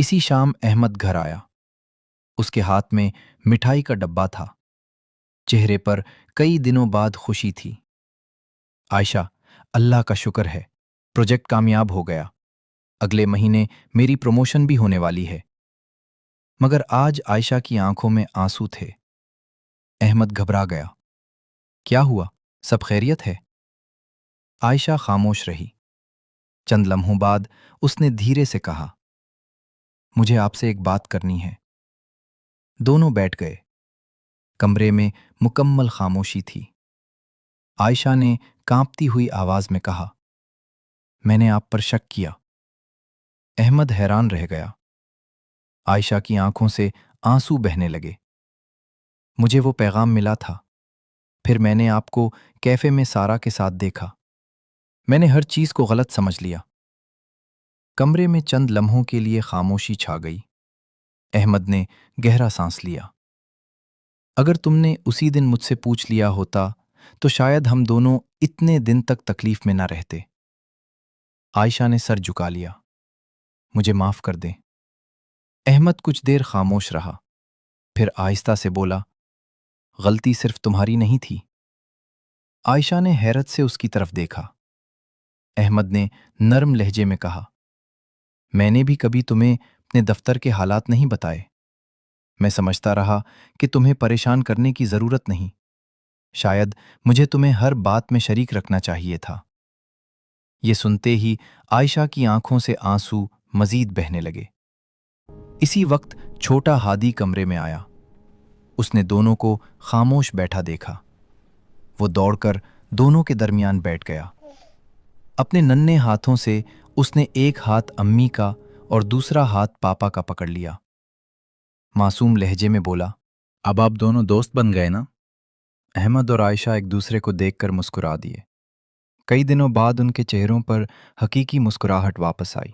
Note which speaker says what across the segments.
Speaker 1: اسی شام احمد گھر آیا۔ اس کے ہاتھ میں مٹھائی کا ڈبہ تھا۔ چہرے پر کئی دنوں بعد خوشی تھی۔ عائشہ، اللہ کا شکر ہے، پروجیکٹ کامیاب ہو گیا۔ اگلے مہینے میری پروموشن بھی ہونے والی ہے۔ مگر آج عائشہ کی آنکھوں میں آنسو تھے۔ احمد گھبرا گیا۔ کیا ہوا؟ سب خیریت ہے؟ عائشہ خاموش رہی۔ چند لمحوں بعد اس نے دھیرے سے کہا، مجھے آپ سے ایک بات کرنی ہے۔ دونوں بیٹھ گئے۔ کمرے میں مکمل خاموشی تھی۔ عائشہ نے کانپتی ہوئی آواز میں کہا، میں نے آپ پر شک کیا۔ احمد حیران رہ گیا۔ عائشہ کی آنکھوں سے آنسو بہنے لگے۔ مجھے وہ پیغام ملا تھا، پھر میں نے آپ کو کیفے میں سارا کے ساتھ دیکھا۔ میں نے ہر چیز کو غلط سمجھ لیا۔ کمرے میں چند لمحوں کے لیے خاموشی چھا گئی۔ احمد نے گہرا سانس لیا۔ اگر تم نے اسی دن مجھ سے پوچھ لیا ہوتا تو شاید ہم دونوں اتنے دن تک تکلیف میں نہ رہتے۔ عائشہ نے سر جھکا لیا۔ مجھے معاف کر دیں۔ احمد کچھ دیر خاموش رہا، پھر آہستہ سے بولا، غلطی صرف تمہاری نہیں تھی۔ عائشہ نے حیرت سے اس کی طرف دیکھا۔ احمد نے نرم لہجے میں کہا، میں نے بھی کبھی تمہیں اپنے دفتر کے حالات نہیں بتائے۔ میں سمجھتا رہا کہ تمہیں پریشان کرنے کی ضرورت نہیں۔ شاید مجھے تمہیں ہر بات میں شریک رکھنا چاہیے تھا۔ یہ سنتے ہی عائشہ کی آنکھوں سے آنسو مزید بہنے لگے۔ اسی وقت چھوٹا ہادی کمرے میں آیا۔ اس نے دونوں کو خاموش بیٹھا دیکھا۔ وہ دوڑ کر دونوں کے درمیان بیٹھ گیا۔ اپنے ننھے ہاتھوں سے اس نے ایک ہاتھ امی کا اور دوسرا ہاتھ پاپا کا پکڑ لیا۔ معصوم لہجے میں بولا، اب آپ دونوں دوست بن گئے نا؟ احمد اور عائشہ ایک دوسرے کو دیکھ کر مسکرا دیے۔ کئی دنوں بعد ان کے چہروں پر حقیقی مسکراہٹ واپس آئی۔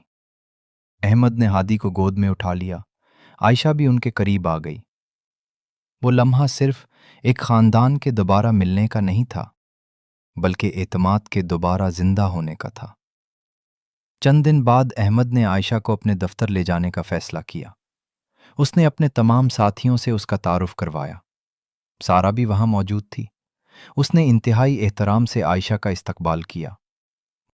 Speaker 1: احمد نے ہادی کو گود میں اٹھا لیا۔ عائشہ بھی ان کے قریب آ گئی۔ وہ لمحہ صرف ایک خاندان کے دوبارہ ملنے کا نہیں تھا، بلکہ اعتماد کے دوبارہ زندہ ہونے کا تھا۔ چند دن بعد احمد نے عائشہ کو اپنے دفتر لے جانے کا فیصلہ کیا۔ اس نے اپنے تمام ساتھیوں سے اس کا تعارف کروایا۔ سارا بھی وہاں موجود تھی۔ اس نے انتہائی احترام سے عائشہ کا استقبال کیا۔